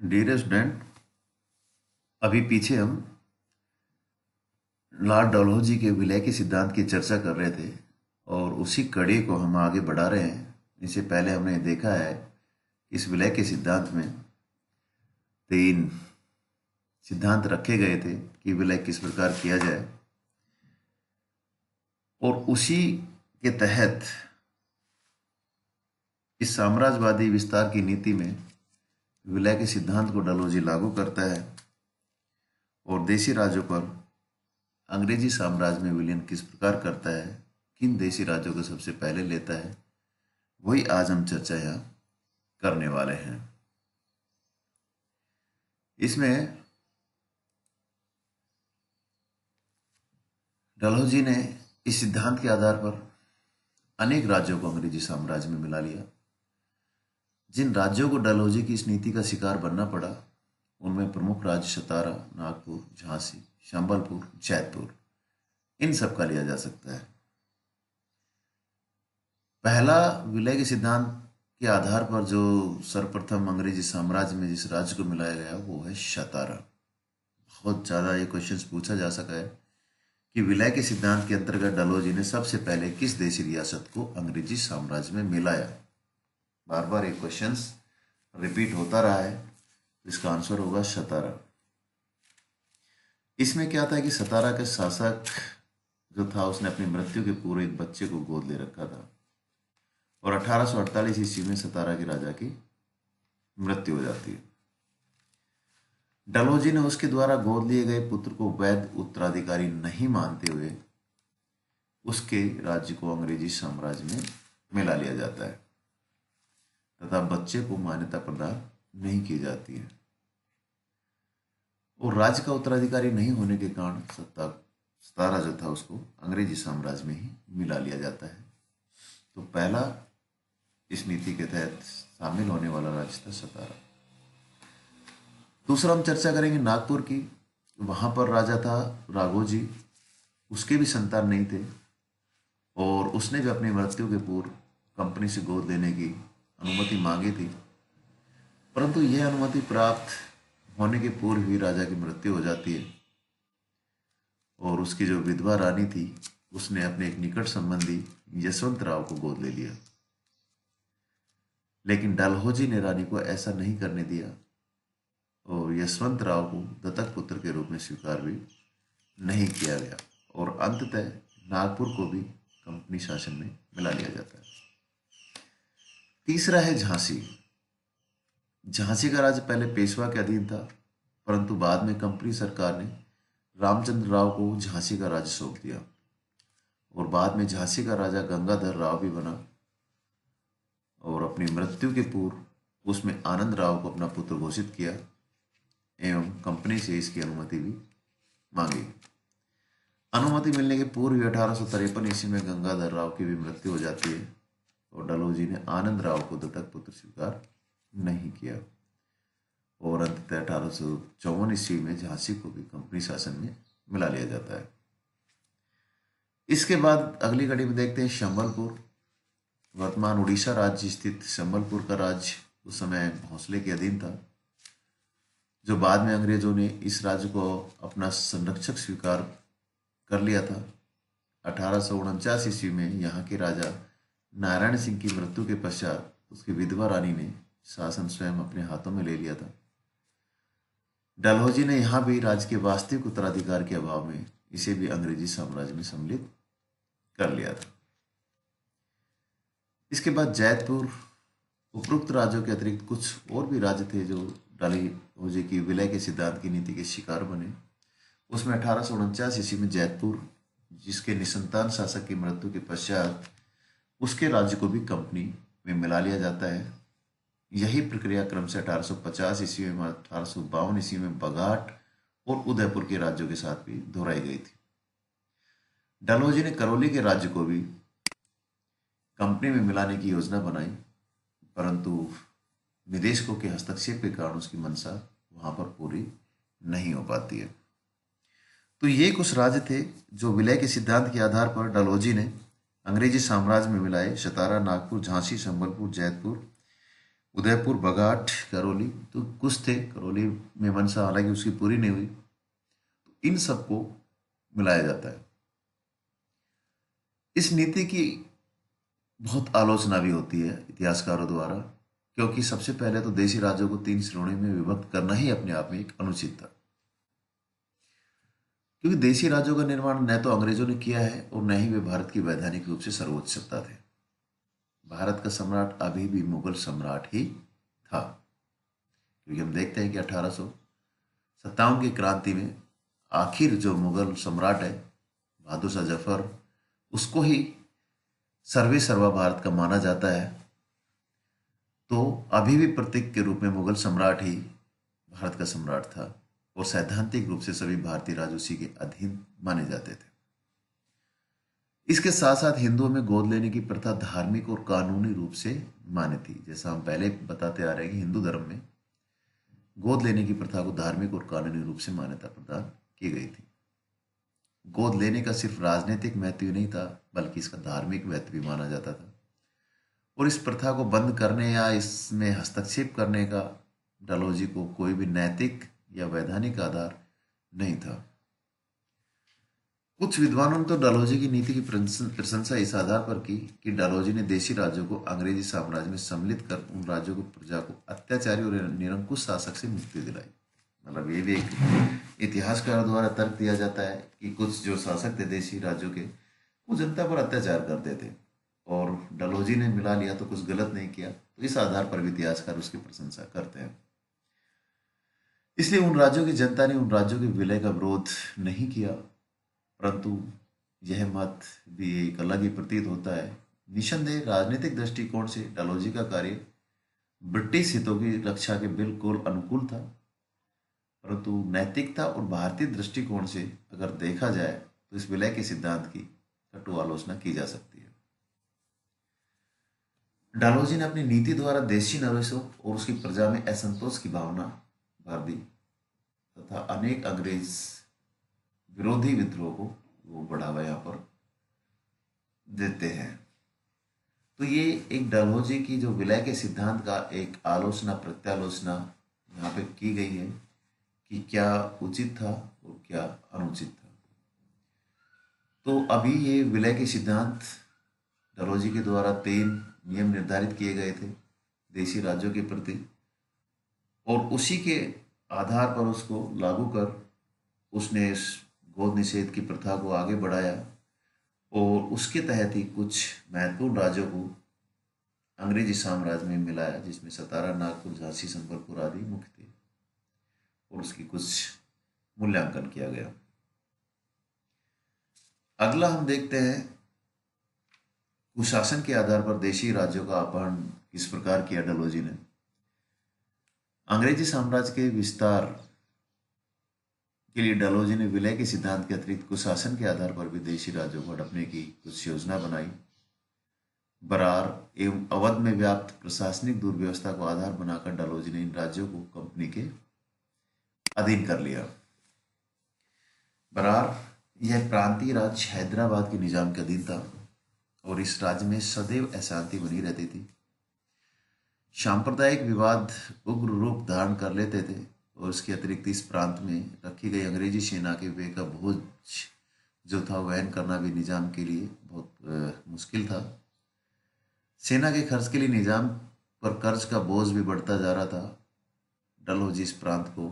Dear student, अभी पीछे हम लॉर्ड डलहौजी के विलय के सिद्धांत की चर्चा कर रहे थे और उसी कड़ी को हम आगे बढ़ा रहे हैं। इससे पहले हमने देखा है इस विलय के सिद्धांत में 3 सिद्धांत रखे गए थे कि विलय किस प्रकार किया जाए, और उसी के तहत इस साम्राज्यवादी विस्तार की नीति में विलय के सिद्धांत को डलहौजी लागू करता है और देशी राज्यों पर अंग्रेजी साम्राज्य में विलीन किस प्रकार करता है, किन देशी राज्यों को सबसे पहले लेता है, वही आज हम चर्चा यहाँ करने वाले हैं। इसमें डलहौजी ने इस सिद्धांत के आधार पर अनेक राज्यों को अंग्रेजी साम्राज्य में मिला लिया। जिन राज्यों को डलहौजी की इस नीति का शिकार बनना पड़ा उनमें प्रमुख राज्य सतारा, नागपुर, झांसी, संबलपुर, जयपुर, इन सब का लिया जा सकता है। पहला विलय के सिद्धांत के आधार पर जो सर्वप्रथम अंग्रेजी साम्राज्य में जिस राज्य को मिलाया गया वो है सतारा। बहुत ज़्यादा ये क्वेश्चंस पूछा जा सका है कि विलय के सिद्धांत के अंतर्गत डलहौजी ने सबसे पहले किस देशी रियासत को अंग्रेजी साम्राज्य में मिलाया। बार बार ये क्वेश्चंस रिपीट होता रहा है, तो इसका आंसर होगा सतारा। इसमें क्या था कि सतारा के शासक जो था उसने अपनी मृत्यु के पूर्व एक बच्चे को गोद ले रखा था और 1848 ईस्वी में सतारा के राजा की मृत्यु हो जाती है। डलहौजी ने उसके द्वारा गोद लिए गए पुत्र को वैध उत्तराधिकारी नहीं मानते हुए उसके राज्य को अंग्रेजी साम्राज्य में मिला लिया जाता है तथा बच्चे को मान्यता प्रदान नहीं की जाती है, और राज्य का उत्तराधिकारी नहीं होने के कारण सतारा जो था उसको अंग्रेजी साम्राज्य में ही मिला लिया जाता है। तो पहला इस नीति के तहत शामिल होने वाला राज्य था सतारा। दूसरा हम चर्चा करेंगे नागपुर की। वहां पर राजा था राघोजी, उसके भी संतान नहीं थे और उसने भी अपनी मृत्यु के पूर्व कंपनी से गोद लेने की अनुमति मांगी थी, परंतु यह अनुमति प्राप्त होने के पूर्व ही राजा की मृत्यु हो जाती है और उसकी जो विधवा रानी थी उसने अपने एक निकट संबंधी यशवंत राव को गोद ले लिया। लेकिन डलहौजी ने रानी को ऐसा नहीं करने दिया और यशवंत राव को दत्तक पुत्र के रूप में स्वीकार भी नहीं किया गया और अंततः नागपुर को भी कंपनी शासन में मिला लिया जाता है। तीसरा है झांसी। झांसी का राज्य पहले पेशवा के अधीन था, परंतु बाद में कंपनी सरकार ने रामचंद्र राव को झांसी का राज्य सौंप दिया और बाद में झांसी का राजा गंगाधर राव भी बना और अपनी मृत्यु के पूर्व उसमें आनंद राव को अपना पुत्र घोषित किया एवं कंपनी से इसकी अनुमति भी मांगी। अनुमति मिलने के पूर्व 1853 ईस्वी में गंगाधर राव की भी मृत्यु हो जाती है और डलहौजी ने आनंद राव को दत्तक पुत्र स्वीकार नहीं किया और अंततः 1854 ईस्वी में झांसी को भी कंपनी शासन में मिला लिया जाता है। इसके बाद अगली कड़ी में देखते हैं संबलपुर। वर्तमान उड़ीसा राज्य स्थित संबलपुर का राज्य उस समय भोंसले के अधीन था, जो बाद में अंग्रेजों ने इस राज्य को अपना संरक्षक स्वीकार कर लिया था। 1849 ईस्वी में यहाँ के राजा नारायण सिंह की मृत्यु के पश्चात उसकी विधवा रानी ने शासन स्वयं अपने हाथों में ले लिया था। डलहौजी ने यहाँ भी राज्य के वास्तविक उत्तराधिकार के अभाव में इसे भी अंग्रेजी साम्राज्य में सम्मिलित कर लिया था। इसके बाद जयपुर। उपरोक्त राज्यों के अतिरिक्त कुछ और भी राज्य थे जो डलहौजी की विलय के सिद्धांत की नीति के शिकार बने। उसमें 1849 ईस्वी में जयपुर, जिसके निसंतान शासक की मृत्यु के पश्चात उसके राज्य को भी कंपनी में मिला लिया जाता है। यही प्रक्रिया क्रमशः 1850 ईस्वी में, 1852 ईस्वी में बघाट और उदयपुर के राज्यों के साथ भी दोहराई गई थी। डलहौजी ने करौली के राज्य को भी कंपनी में मिलाने की योजना बनाई, परंतु निदेशकों के हस्तक्षेप के कारण उसकी मंशा वहां पर पूरी नहीं हो पाती है। तो ये कुछ राज्य थे जो विलय के सिद्धांत के आधार पर डलहौजी ने अंग्रेजी साम्राज्य में मिलाए। सतारा, नागपुर, झांसी, संबलपुर, जयपुर उदयपुर, बघाट, करौली, तो कुछ थे। करौली में मंशा हालांकि उसकी पूरी नहीं हुई। इन सबको मिलाया जाता है। इस नीति की बहुत आलोचना भी होती है इतिहासकारों द्वारा, क्योंकि सबसे पहले तो देशी राज्यों को 3 श्रेणियों में विभक्त करना ही अपने आप में एक अनुचित था। क्योंकि देशी राज्यों का निर्माण न तो अंग्रेजों ने किया है और न ही वे भारत की वैधानिक रूप से सर्वोच्च सत्ता थे। भारत का सम्राट अभी भी मुगल सम्राट ही था। क्योंकि हम देखते हैं कि 1857 की क्रांति में आखिर जो मुगल सम्राट है बहादुर शाह जफर, उसको ही सर्वे सर्वा भारत का माना जाता है। तो अभी भी प्रतीक के रूप में मुगल सम्राट ही भारत का सम्राट था और सैद्धांतिक रूप से सभी भारतीय राज्य उसी के अधीन माने जाते थे। इसके साथ साथ हिंदुओं में गोद लेने की प्रथा धार्मिक और कानूनी रूप से मान्य थी। जैसा हम पहले बताते आ रहे हैं कि हिंदू धर्म में गोद लेने की प्रथा को धार्मिक और कानूनी रूप से मान्यता प्रदान की गई थी। गोद लेने का सिर्फ राजनीतिक महत्व ही नहीं था, बल्कि इसका धार्मिक महत्व भी माना जाता था। और इस प्रथा को बंद करने या इसमें हस्तक्षेप करने का डलहौजी को कोई भी नैतिक या वैधानिक आधार नहीं था। कुछ विद्वानों ने तो डलहौजी की नीति की प्रशंसा इस आधार पर की कि डलहौजी ने देशी राज्यों को अंग्रेजी साम्राज्य में सम्मिलित कर उन राज्यों को प्रजा को अत्याचारी और निरंकुश शासक से मुक्ति दिलाई। मतलब ये भी एक इतिहासकार द्वारा तर्क दिया जाता है कि कुछ जो शासक थे देशी राज्यों के, वो जनता पर अत्याचार करते थे और डलहौजी ने मिला लिया तो कुछ गलत नहीं किया। तो इस आधार पर भी इतिहासकार उसकी प्रशंसा करते हैं। इसलिए उन राज्यों की जनता ने उन राज्यों के विलय का विरोध नहीं किया, परंतु यह मत भी एक अलग ही प्रतीत होता है। निसंदेह राजनीतिक दृष्टिकोण से डलहौजी का कार्य ब्रिटिश हितों की रक्षा के बिल्कुल अनुकूल था, परंतु नैतिकता और भारतीय दृष्टिकोण से अगर देखा जाए तो इस विलय के सिद्धांत की कटु आलोचना की जा सकती है। डलहौजी ने अपनी नीति द्वारा देशी नरेशों और उसकी प्रजा में असंतोष की भावना भर दी तथा अनेक अंग्रेज विरोधी विद्रोह को वो बढ़ावा यहाँ पर देते हैं। तो ये एक डलहौजी की जो विलय के सिद्धांत का एक आलोचना प्रत्यालोचना यहाँ पे की गई है कि क्या उचित था और क्या अनुचित था। तो अभी ये विलय के सिद्धांत डलहौजी के द्वारा 3 नियम निर्धारित किए गए थे देशी राज्यों के प्रति, और उसी के आधार पर उसको लागू कर उसने इस गोद निषेध की प्रथा को आगे बढ़ाया और उसके तहत ही कुछ महत्वपूर्ण राज्यों को अंग्रेजी साम्राज्य में मिलाया, जिसमें सतारा, नागपुर, झांसी, संबलपुर आदि मुख्य थे, और उसकी कुछ मूल्यांकन किया गया। अगला हम देखते हैं कुशासन के आधार पर देशी राज्यों का अपहरण किस प्रकार किया डलहौजी ने। अंग्रेजी साम्राज्य के विस्तार के लिए डलहौजी ने विलय के सिद्धांत के अतिरिक्त कुशासन के आधार पर भी देशी राज्यों को हड़पने की कुछ योजना बनाई। बरार एवं अवध में व्याप्त प्रशासनिक दुर्व्यवस्था को आधार बनाकर डलहौजी ने इन राज्यों को कंपनी के अधीन कर लिया। बरार यह प्रांतीय राज्य हैदराबाद के निजाम के अधीन था और इस राज्य में सदैव अशांति बनी रहती थी। सांप्रदायिक विवाद उग्र रूप धारण कर लेते थे और इसके अतिरिक्त इस प्रांत में रखी गई अंग्रेजी सेना के व्यय का बोझ जो था वहन करना भी निजाम के लिए बहुत मुश्किल था। सेना के खर्च के लिए निजाम पर कर्ज का बोझ भी बढ़ता जा रहा था। डलहौजी इस प्रांत को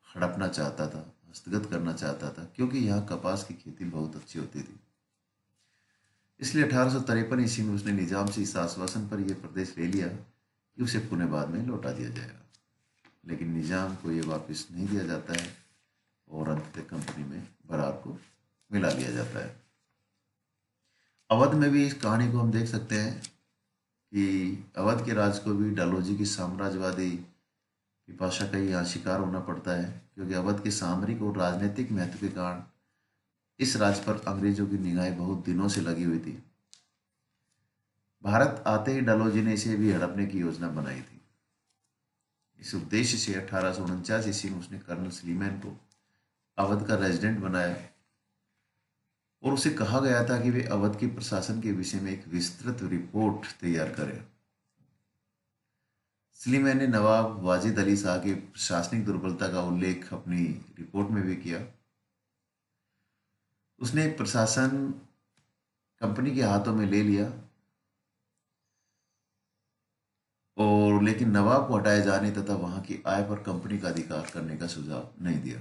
हड़पना चाहता था, हस्तगत करना चाहता था, क्योंकि यहाँ कपास की खेती बहुत अच्छी होती थी। इसलिए 1853 ईस्वी में उसने निजाम से इस आश्वासन पर यह प्रदेश ले लिया कि उसे पुणे बाद में लौटा दिया जाएगा, लेकिन निजाम को ये वापस नहीं दिया जाता है और अंततः कंपनी में बरार को मिला लिया जाता है। अवध में भी इस कहानी को हम देख सकते हैं कि अवध के राज को भी डलहौजी की साम्राज्यवादी पिपाशा का यहाँ शिकार होना पड़ता है, क्योंकि अवध के सामरिक और राजनीतिक महत्व के कारण इस राज्य पर अंग्रेजों की निगाहें बहुत दिनों से लगी हुई थी। भारत आते ही डलहौजी ने इसे भी हड़पने की योजना बनाई थी। इस उद्देश्य से 1849 ईस्वी में उसने कर्नल स्लीमैन को अवध का रेजिडेंट बनाया और उसे कहा गया था कि वे अवध के प्रशासन के विषय में एक विस्तृत रिपोर्ट तैयार करें। स्लीमैन ने नवाब वाजिद अली शाह की प्रशासनिक दुर्बलता का उल्लेख अपनी रिपोर्ट में भी किया। उसने प्रशासन कंपनी के हाथों में ले लिया और लेकिन नवाब को हटाए जाने तथा वहां की आय पर कंपनी का अधिकार करने का सुझाव नहीं दिया।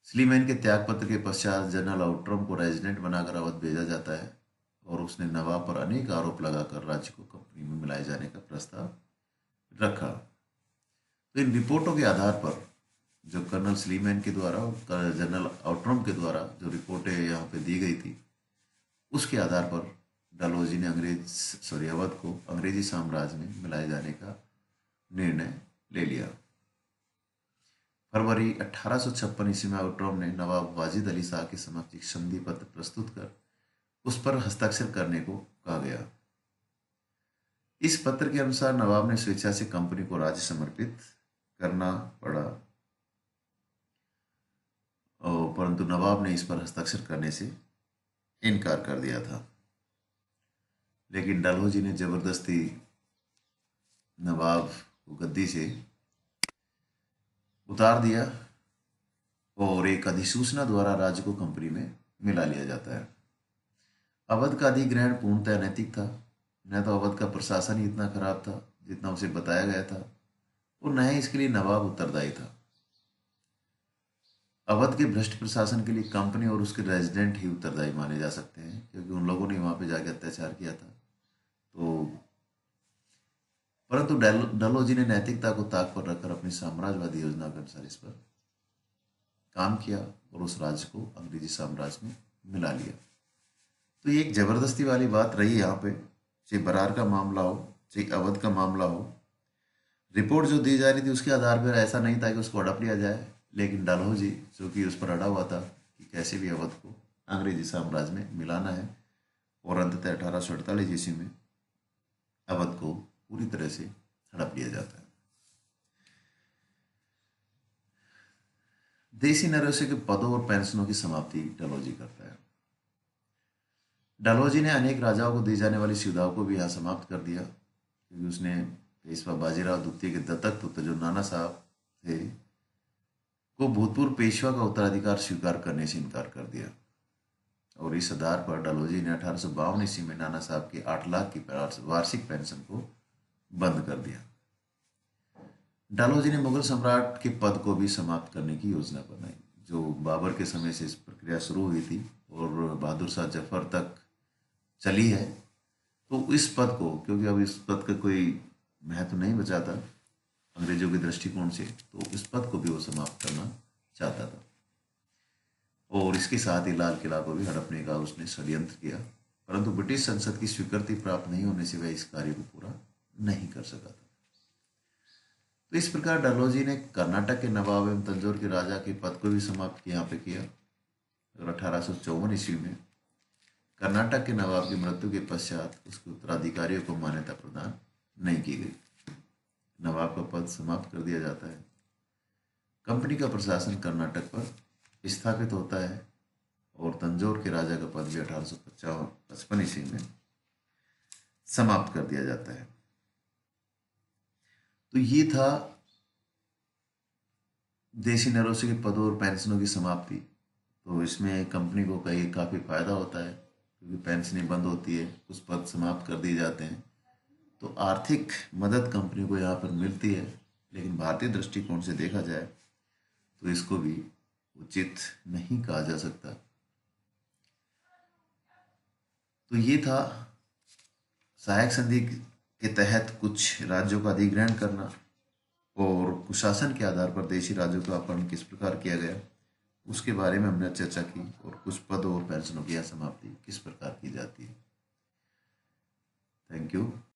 स्लीमैन के त्यागपत्र के पश्चात जनरल आउट्रम को रेजिडेंट बनाकर अवध भेजा जाता है और उसने नवाब पर अनेक आरोप लगाकर राज्य को कंपनी में मिलाए जाने का प्रस्ताव रखा। तो इन रिपोर्टों के आधार पर जो कर्नल स्लीमैन के द्वारा और जनरल आउट्रम के द्वारा जो रिपोर्टें यहाँ पे दी गई थी, उसके आधार पर डलहौजी ने अवध को अंग्रेजी साम्राज्य में मिलाए जाने का निर्णय ले लिया। फरवरी 1856 ईस्वी में आउट्रम ने नवाब वाजिद अली शाह के समक्ष एक संधि पत्र प्रस्तुत कर उस पर हस्ताक्षर करने को कहा गया। इस पत्र के अनुसार नवाब ने स्वेच्छा से कंपनी को राज्य समर्पित करना पड़ा, परंतु नवाब ने इस पर हस्ताक्षर करने से इनकार कर दिया था। लेकिन डलहौजी ने जबरदस्ती नवाब को गद्दी से उतार दिया और एक अधिसूचना द्वारा राज्य को कंपनी में मिला लिया जाता है। अवध का अधिग्रहण पूर्णतः अनैतिक था। न तो अवध का प्रशासन ही इतना खराब था जितना उसे बताया गया था और न ही इसके लिए नवाब उत्तरदायी था। अवध के भ्रष्ट प्रशासन के लिए कंपनी और उसके रेजिडेंट ही उत्तरदायी माने जा सकते हैं, क्योंकि उन लोगों ने वहां पे जाके अत्याचार किया था। तो परंतु डलहौजी ने नैतिकता को ताक पर रखकर अपनी साम्राज्यवादी योजना के अनुसार इस पर काम किया और उस राज्य को अंग्रेजी साम्राज्य में मिला लिया। तो ये एक जबरदस्ती वाली बात रही यहाँ पे, चाहे बरार का मामला हो चाहे अवध का मामला हो। रिपोर्ट जो दी जा रही थी उसके आधार पर ऐसा नहीं था कि उसको हड़प लिया जाए, लेकिन डलहौजी जो कि उस पर अड़ा हुआ था कि कैसे भी अवध को अंग्रेजी साम्राज्य में मिलाना है, और अंततः 1848 ईस्वी में अवध को पूरी तरह से हड़प लिया जाता है। देसी नरस्य के पदों और पेंशनों की समाप्ति डलहौजी करता है। डलहौजी ने अनेक राजाओं को दी जाने वाली सुविधाओं को भी यहाँ समाप्त कर दिया, क्योंकि उसने पेशवा बाजीराव द्वितीय के दत्तक पुत्र जो नाना साहब थे को भूतपूर्व पेशवा का उत्तराधिकार स्वीकार करने से इनकार कर दिया। और इस आधार पर डलहौजी ने 1852 ईस्वी में नाना साहब की 8 लाख की वार्षिक पेंशन को बंद कर दिया। डलहौजी ने मुगल सम्राट के पद को भी समाप्त करने की योजना बनाई, जो बाबर के समय से इस प्रक्रिया शुरू हुई थी और बहादुर शाह जफर तक चली है। तो इस पद को, क्योंकि अब इस पद का कोई महत्व नहीं बचा था अंग्रेजों के दृष्टिकोण से, तो इस पद को भी वो समाप्त करना चाहता था और इसके साथ ही लाल किला को भी हड़पने का उसने षड्यंत्र किया, परंतु ब्रिटिश संसद की स्वीकृति प्राप्त नहीं होने से वह इस कार्य को पूरा नहीं कर सका था। तो इस प्रकार डलहौजी ने कर्नाटक के नवाब एवं तंजौर के राजा के पद को भी समाप्त यहाँ पे किया और 1854 ईस्वी में कर्नाटक के नवाब की मृत्यु के पश्चात उसके उत्तराधिकारियों को मान्यता प्रदान नहीं की गई। नवाब का पद समाप्त कर दिया जाता है। कंपनी का प्रशासन कर्नाटक पर स्थापित होता है और तंजौर के राजा का पद भी 1855 ईस्वी में समाप्त कर दिया जाता है। तो ये था देसी नरोसे के पदों और पेंशनों की समाप्ति। तो इसमें कंपनी को काफ़ी फायदा होता है, क्योंकि पेंशनें बंद होती है, कुछ पद समाप्त कर दिए जाते हैं, तो आर्थिक मदद कंपनी को यहाँ पर मिलती है। लेकिन भारतीय दृष्टिकोण से देखा जाए तो इसको भी उचित नहीं कहा जा सकता। तो ये था सहायक संधि के तहत कुछ राज्यों का अधिग्रहण करना और कुशासन के आधार पर देशी राज्यों का अपहरण किस प्रकार किया गया, उसके बारे में हमने चर्चा की, और कुछ पदों और पेंशनों की समाप्ति किस प्रकार की जाती है। Thank you.